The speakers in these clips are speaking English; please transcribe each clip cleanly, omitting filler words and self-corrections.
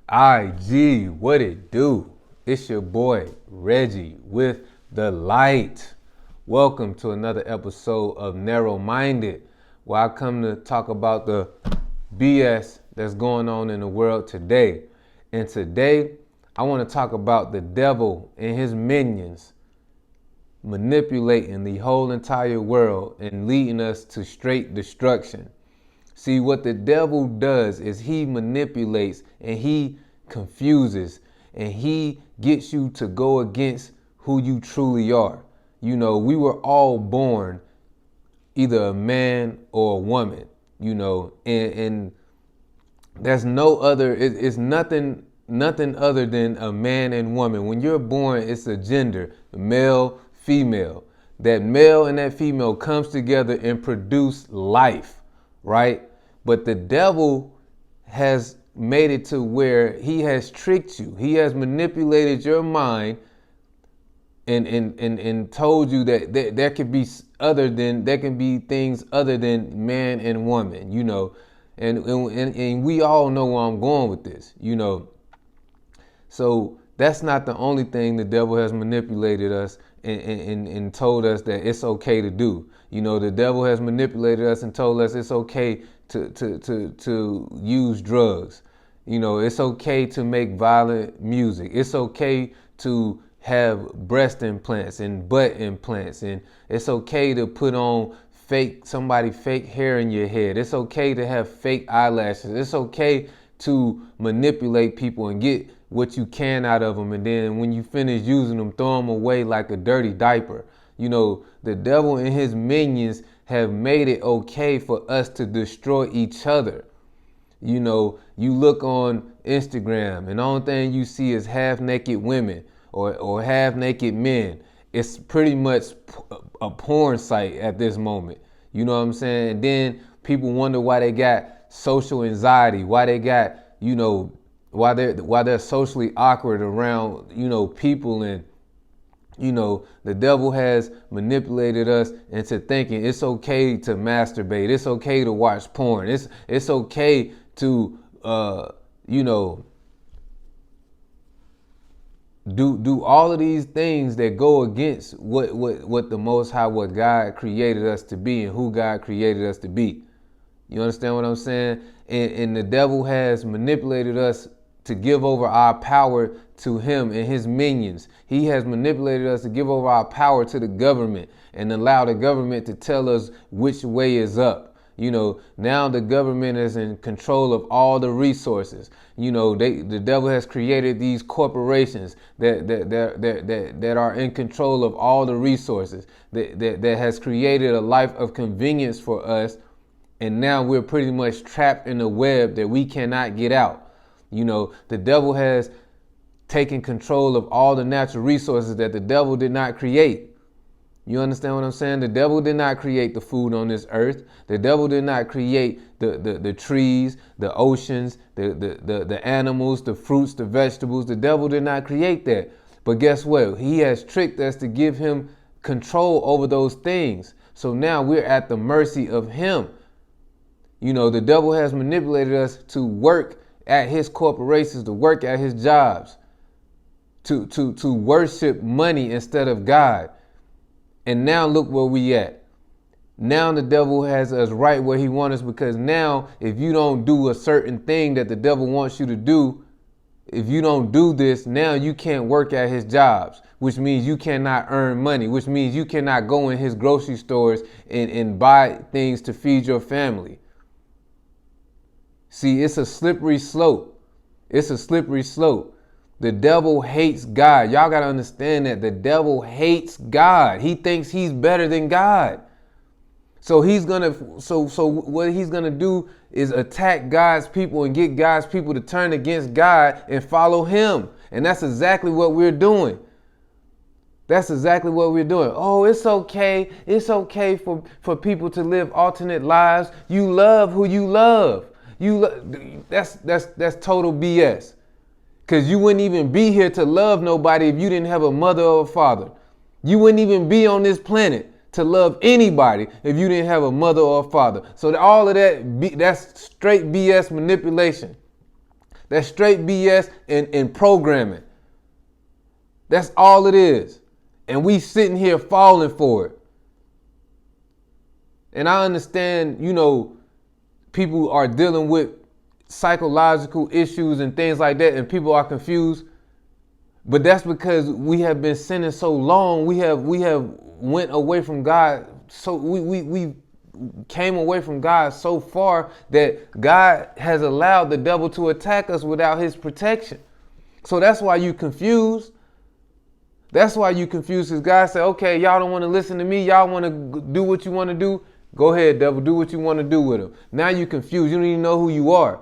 IG, what it do? It's your boy Reggie with the light. Welcome to another episode of Narrowminded, where I come to talk about the BS that's going on in the world today. And today, I want to talk about the devil and his minions manipulating the whole entire world and leading us to straight destruction. See, what the devil does is he manipulates and he confuses and he gets you to go against who you truly are. You know, we were all born either a man or a woman, and there's no other, it's nothing other than a man and woman. When you're born, it's a gender, male, female. That male and that female comes together and produce life, right? But the devil has made it to where he has tricked you. He has manipulated your mind and told you that there can be things other than man and woman, and we all know where I'm going with this, So that's not the only thing the devil has manipulated us and told us that it's okay to do. The devil has manipulated us and told us it's okay to use drugs. It's okay to make violent music. It's okay to have breast implants and butt implants, and it's okay to put on fake hair in your head. It's okay to have fake eyelashes. It's okay to manipulate people and get what you can out of them, and then when you finish using them, throw them away like a dirty diaper. The devil and his minions have made it okay for us to destroy each other. You look on Instagram and the only thing you see is half-naked women or half-naked men. It's pretty much a porn site at this moment. You know what I'm saying? And then people wonder why they got social anxiety, why they got, why they're socially awkward around, people. And the devil has manipulated us into thinking it's okay to masturbate, it's okay to watch porn, it's okay to do all of these things that go against what the Most High, what God created us to be and who God created us to be. You understand what I'm saying? And the devil has manipulated us to give over our power to him and his minions. He has manipulated us to give over our power to the government and allow the government to tell us which way is up. Now the government is in control of all the resources. The devil has created these corporations that are in control of all the resources, that has created a life of convenience for us. And now we're pretty much trapped in a web that we cannot get out. The devil has taken control of all the natural resources that the devil did not create. You understand what I'm saying? The devil did not create the food on this earth. The devil did not create the trees, the oceans, the animals, the fruits, the vegetables. The devil did not create that. But guess what? He has tricked us to give him control over those things. So now we're at the mercy of him. The devil has manipulated us to work at his corporations, to work at his jobs, to worship money instead of God. And now look where we at. Now the devil has us right where he wants us, because now if you don't do a certain thing that the devil wants you to do, if you don't do this, now you can't work at his jobs, which means you cannot earn money, which means you cannot go in his grocery stores and buy things to feed your family. See, it's a slippery slope. It's a slippery slope. The devil hates God. Y'all got to understand that the devil hates God. He thinks he's better than God. So what he's going to do is attack God's people and get God's people to turn against God and follow him. And that's exactly what we're doing. That's exactly what we're doing. Oh, it's okay. It's okay for people to live alternate lives. You love who you love. That's total BS. Because you wouldn't even be here to love nobody if you didn't have a mother or a father. You wouldn't even be on this planet to love anybody if you didn't have a mother or a father. So all of that, that's straight BS manipulation. That's straight BS and programming. That's all it is. And we sitting here falling for it. And I understand, people are dealing with psychological issues and things like that, and people are confused. But that's because we have been sinning so long. We have went away from God. So we came away from God so far that God has allowed the devil to attack us without his protection. So that's why you confused. That's why you confused, because God said, okay, y'all don't want to listen to me. Y'all want to do what you want to do. Go ahead, devil, do what you want to do with him. Now you confused. You don't even know who you are.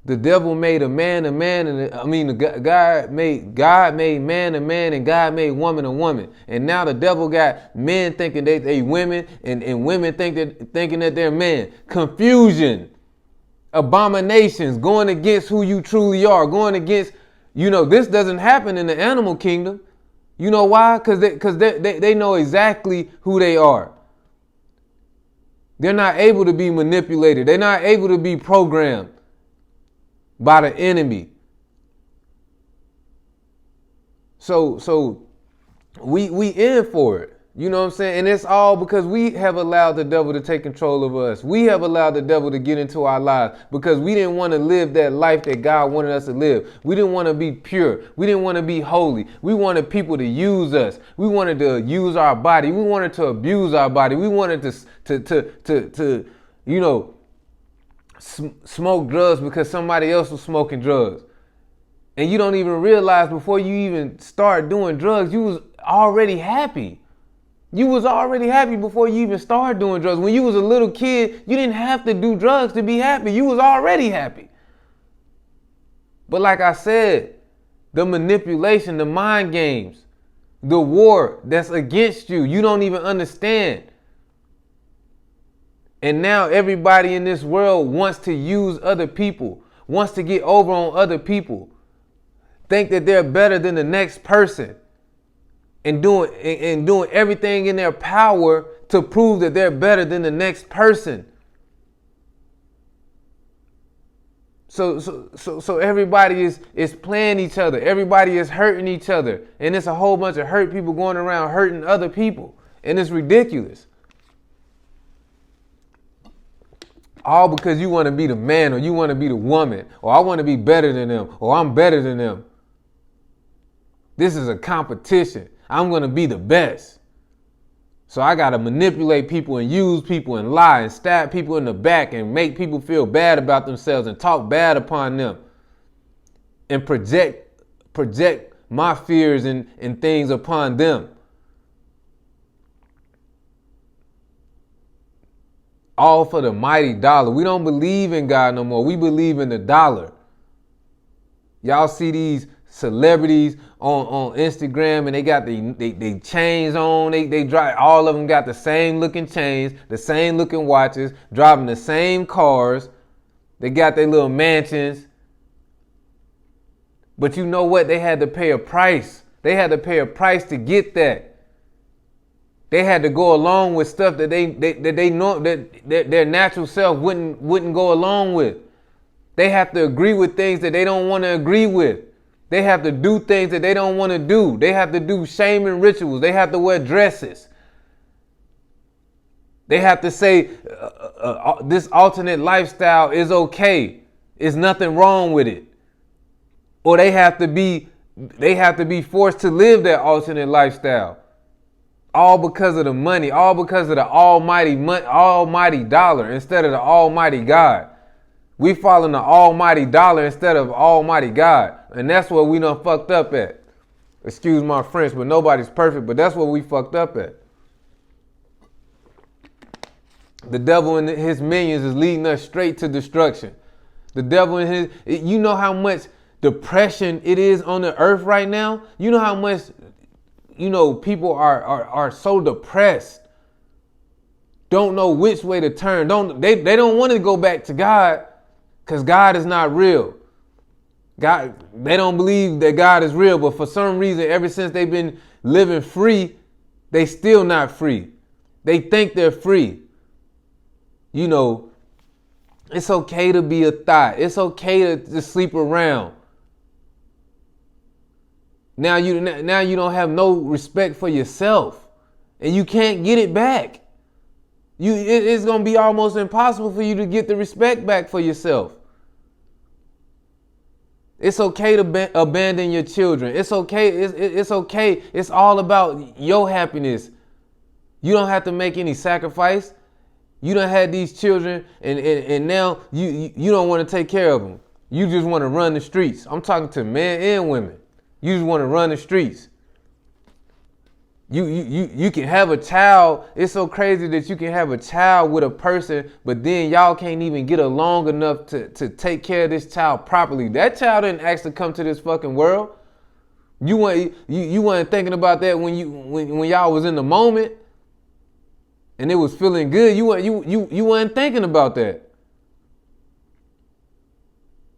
The devil made a man, God made man, and God made woman, a woman. And now the devil got men thinking they women, and women thinking that they're men. Confusion, abominations, going against who you truly are, going against, this doesn't happen in the animal kingdom. You know why? Because they know exactly who they are. They're not able to be manipulated. They're not able to be programmed by the enemy. So we in for it. You know what I'm saying? And it's all because we have allowed the devil to take control of us. We have allowed the devil to get into our lives because we didn't want to live that life that God wanted us to live. We didn't want to be pure. We didn't want to be holy. We wanted people to use us. We wanted to use our body. We wanted to abuse our body. We wanted to smoke drugs because somebody else was smoking drugs. And you don't even realize before you even start doing drugs, you was already happy. You was already happy before you even started doing drugs. When you was a little kid, you didn't have to do drugs to be happy. You was already happy. But like I said, the manipulation, the mind games, the war that's against you, you don't even understand. And now everybody in this world wants to use other people, wants to get over on other people, think that they're better than the next person. And doing everything in their power to prove that they're better than the next person. So everybody is playing each other. Everybody is hurting each other. And it's a whole bunch of hurt people going around hurting other people. And it's ridiculous. All because you want to be the man, or you want to be the woman, or I want to be better than them, or I'm better than them. This is a competition. I'm going to be the best. So I got to manipulate people and use people and lie and stab people in the back and make people feel bad about themselves and talk bad upon them and project my fears and things upon them. All for the mighty dollar. We don't believe in God no more. We believe in the dollar. Y'all see these celebrities on Instagram and they got they chains on. They drive, all of them got the same looking chains, the same looking watches, driving the same cars. They got their little mansions. But you know what? They had to pay a price. They had to pay a price to get that. They had to go along with stuff that they know that their natural self wouldn't go along with. They have to agree with things that they don't want to agree with. They have to do things that they don't want to do. They have to do shaming rituals. They have to wear dresses. They have to say this alternate lifestyle is okay. There's nothing wrong with it. Or they have to be forced to live that alternate lifestyle. All because of the money, all because of the almighty dollar instead of the almighty God. We following the almighty dollar instead of almighty God. And that's what we done fucked up at. Excuse my French, but nobody's perfect, but that's what we fucked up at. The devil and his minions is leading us straight to destruction. The devil and you know how much depression it is on the earth right now? You know how much people are so depressed, don't know which way to turn. They don't want to go back to God because God is not real. God, they don't believe that God is real, but for some reason, ever since they've been living free, they still not free. They think they're free. It's okay to be a thought. It's okay to sleep around. Now you don't have no respect for yourself, and you can't get it back. It's gonna be almost impossible for you to get the respect back for yourself. It's okay to abandon your children. It's okay. It's okay. It's all about your happiness. You don't have to make any sacrifice. You done had these children, and now you don't want to take care of them. You just want to run the streets. I'm talking to men and women. You just want to run the streets. You can have a child. It's so crazy that you can have a child with a person, but then y'all can't even get along enough to take care of this child properly. That child didn't actually come to this fucking world. You weren't thinking about that when y'all was in the moment and it was feeling good. You weren't thinking about that.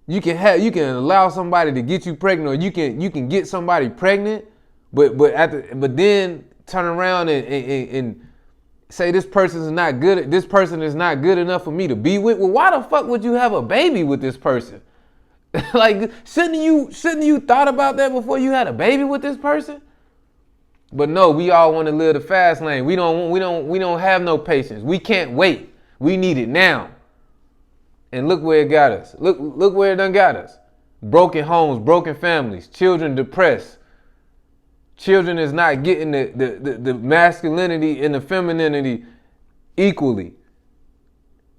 You can allow somebody to get you pregnant, or you can get somebody pregnant. But then turn around and say this person is not good. This person is not good enough for me to be with. Well, why the fuck would you have a baby with this person? Like, shouldn't you thought about that before you had a baby with this person? But no, we all want to live the fast lane. We don't have no patience. We can't wait. We need it now. And look where it got us. Look where it done got us. Broken homes, broken families, children depressed. Children is not getting the masculinity and the femininity equally.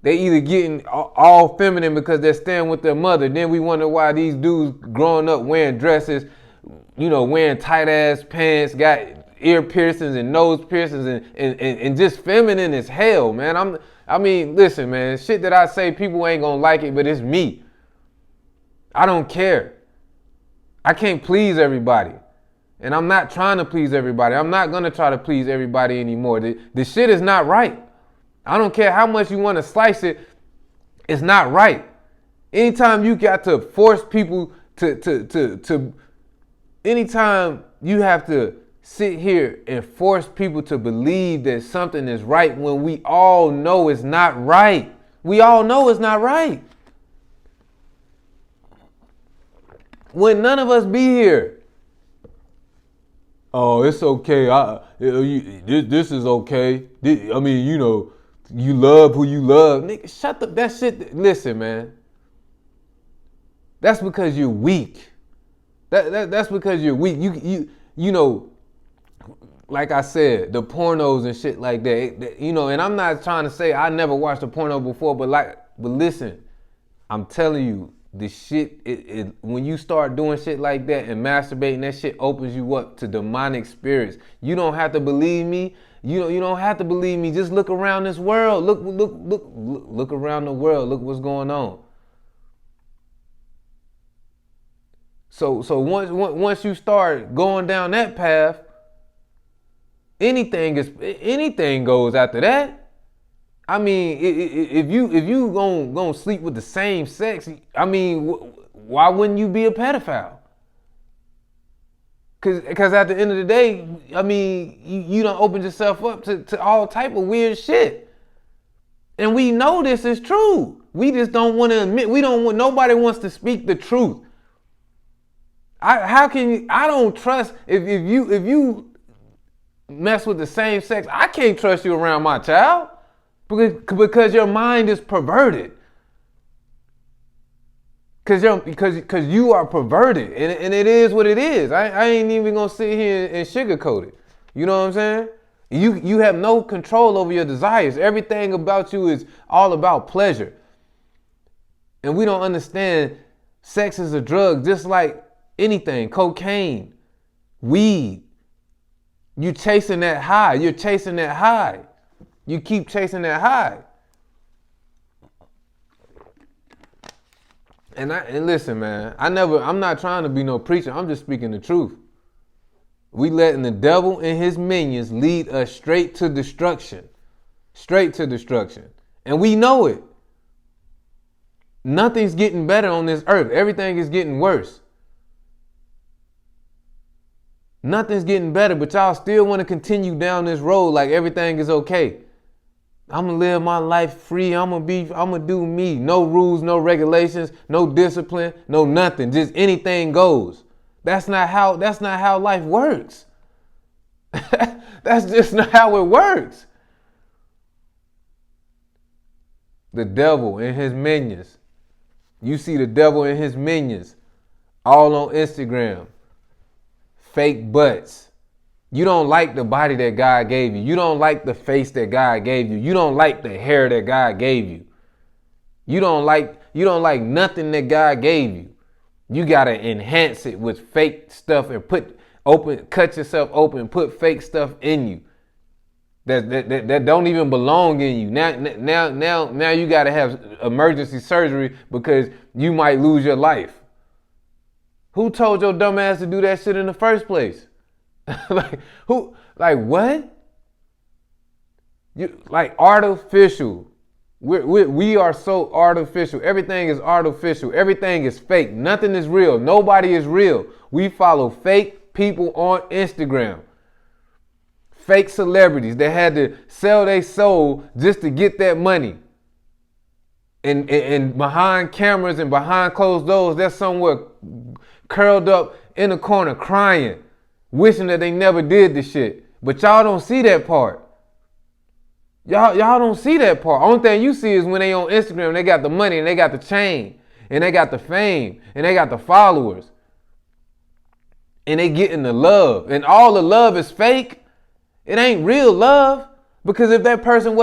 They either getting all feminine because they're staying with their mother. Then we wonder why these dudes growing up wearing dresses, wearing tight ass pants, got ear piercings and nose piercings and just feminine as hell, man. Listen, man, shit that I say, people ain't gonna like it, but it's me. I don't care. I can't please everybody. And I'm not trying to please everybody. I'm not going to try to please everybody anymore. The shit is not right. I don't care how much you want to slice it. It's not right. Anytime you got to force people to anytime you have to sit here and force people to believe that something is right when we all know it's not right. We all know it's not right. When none of us be here. Oh, it's okay. This is okay. You love who you love. Nigga, shut up. That shit. Listen, man. That's because you're weak. That's because you're weak. Like I said, the pornos and shit like that. And I'm not trying to say I never watched a porno before, but listen, I'm telling you. The shit, when you start doing shit like that and masturbating, that shit opens you up to demonic spirits. You don't have to believe me. You don't have to believe me. Just look around this world. Look around the world. Look what's going on. So once you start going down that path, anything goes after that. If you gonna sleep with the same sex, why wouldn't you be a pedophile? Cause at the end of the day, you done opened yourself up to all type of weird shit. And we know this is true. We just don't want to admit. Nobody wants to speak the truth. I don't trust if you mess with the same sex. I can't trust you around my child. Because your mind is perverted. Because you are perverted. And it is what it is. I ain't even going to sit here and sugarcoat it. You know what I'm saying? You have no control over your desires. Everything about you is all about pleasure. And we don't understand sex is a drug just like anything. Cocaine, weed. You're chasing that high. You keep chasing that high. And listen, man, I'm not trying to be no preacher. I'm just speaking the truth. We letting the devil and his minions lead us straight to destruction. Straight to destruction. And we know it. Nothing's getting better on this earth. Everything is getting worse. Nothing's getting better, but y'all still want to continue down this road like everything is okay. I'm gonna live my life free. I'm gonna do me. No rules, no regulations, no discipline, no nothing. Just anything goes. That's not how life works. That's just not how it works. The devil and his minions. You see the devil and his minions all on Instagram. Fake butts. You don't like the body that God gave you. You don't like the face that God gave you. You don't like the hair that God gave you. You don't like nothing that God gave you. You gotta enhance it with fake stuff and cut yourself open, put fake stuff in you that don't even belong in you. Now you gotta have emergency surgery because you might lose your life. Who told your dumb ass to do that shit in the first place? What? You like artificial. We are so artificial. Everything is artificial. Everything is fake. Nothing is real. Nobody is real. We follow fake people on Instagram. Fake celebrities that had to sell their soul just to get that money. And behind cameras and behind closed doors, they're somewhere curled up in a corner crying, wishing that they never did the shit. But y'all don't see that part. Y'all don't see that part. Only thing you see is when they on Instagram, they got the money and they got the chain and they got the fame and they got the followers. And they getting the love. And all the love is fake. It ain't real love. Because if that person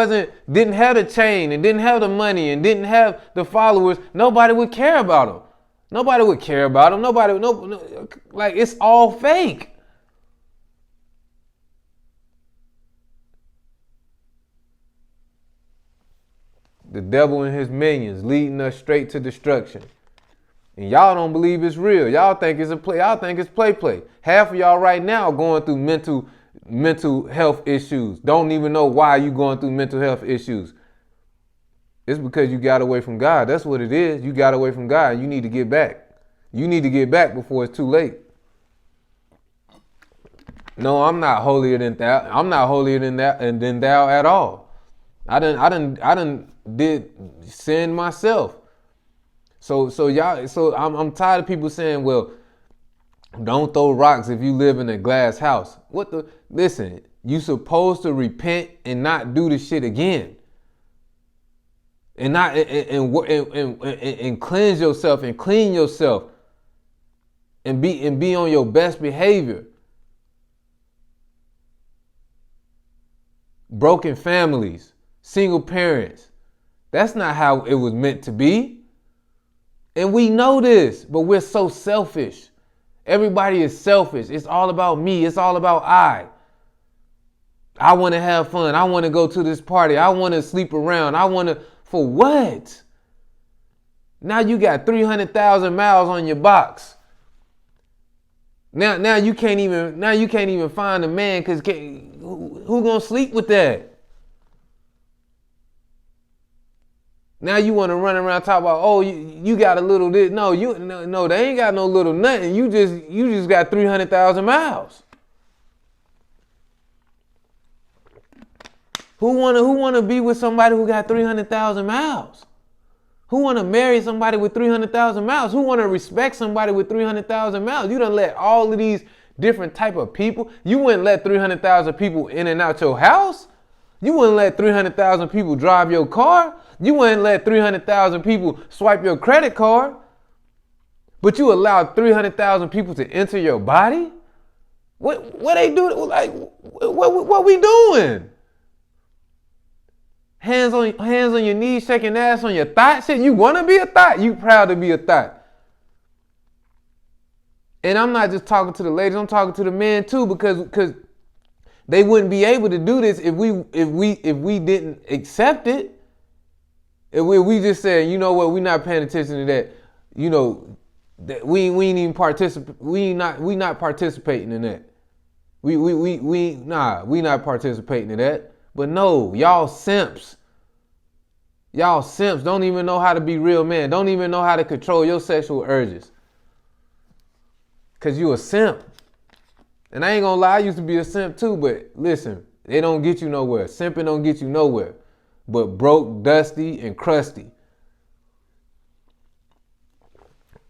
didn't have the chain and didn't have the money and didn't have the followers, nobody would care about them. Nobody would care about them. It's all fake. The devil and his minions leading us straight to destruction. And y'all don't believe it's real. Y'all think it's a play. Y'all think it's play. Half of y'all right now going through mental health issues. Don't even know why you going through mental health issues. It's because you got away from God. That's what it is. You got away from God. You need to get back. You need to get back before it's too late. No, I'm not holier than thou. I'm not holier than thou at all. I done did sin myself. So I'm tired of people saying, well, don't throw rocks if you live in a glass house. Listen, you supposed to repent and not do the shit again. And not and cleanse yourself and clean yourself and be on your best behavior. Broken families, single parents. That's not how it was meant to be. And we know this, but we're so selfish. Everybody is selfish. It's all about me. It's all about I. I want to have fun. I want to go to this party. I want to sleep around. For what? Now you got 300,000 miles on your box. Now you can't even find a man because who gonna sleep with that? Now you want to run around talk about, oh, you got a little this. No, they ain't got no little nothing. You just got 300,000 miles. Who wanna be with somebody who got 300,000 miles? Who wanna marry somebody with 300,000 miles? Who wanna respect somebody with 300,000 miles? You done let all of these different type of people. You wouldn't let 300,000 people in and out your house. You wouldn't let 300,000 people drive your car. You wouldn't let 300,000 people swipe your credit card. But you allowed 300,000 people to enter your body? What they do? Like, what we doing? Hands on your knees, shaking ass on your thigh. Shit, you want to be a thigh? You proud to be a thigh? And I'm not just talking to the ladies. I'm talking to the men too, because they wouldn't be able to do this if we didn't accept it. If we just said, you know what, we're not paying attention to that. You know, that we ain't even participate. We not participating in that. We not participating in that. But no, y'all simps. Y'all simps don't even know how to be real men. Don't even know how to control your sexual urges. Cause you a simp. And I ain't gonna lie, I used to be a simp too, but listen, they don't get you nowhere. Simping don't get you nowhere. but broke, dusty, and crusty.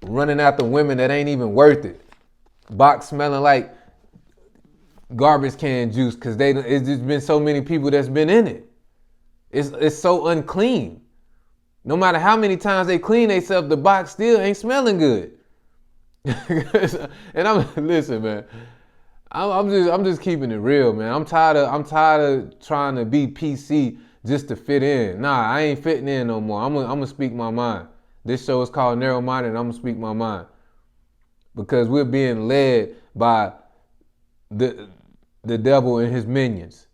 Running after women that ain't even worth it. Box smelling like garbage can juice because it's just been so many people that's been in it. It's so unclean. No matter how many times they clean themselves, the box still ain't smelling good. And listen, man. I'm just keeping it real, man. I'm tired of trying to be PC just to fit in. Nah, I ain't fitting in no more. I'm gonna speak my mind. This show is called Narrowminded, and I'm gonna speak my mind because we're being led by the devil and his minions.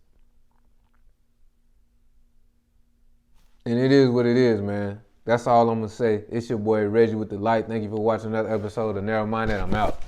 And it is what it is, man. That's all I'm gonna say. It's your boy Reggie with the light. Thank you for watching another episode of Narrowminded. I'm out.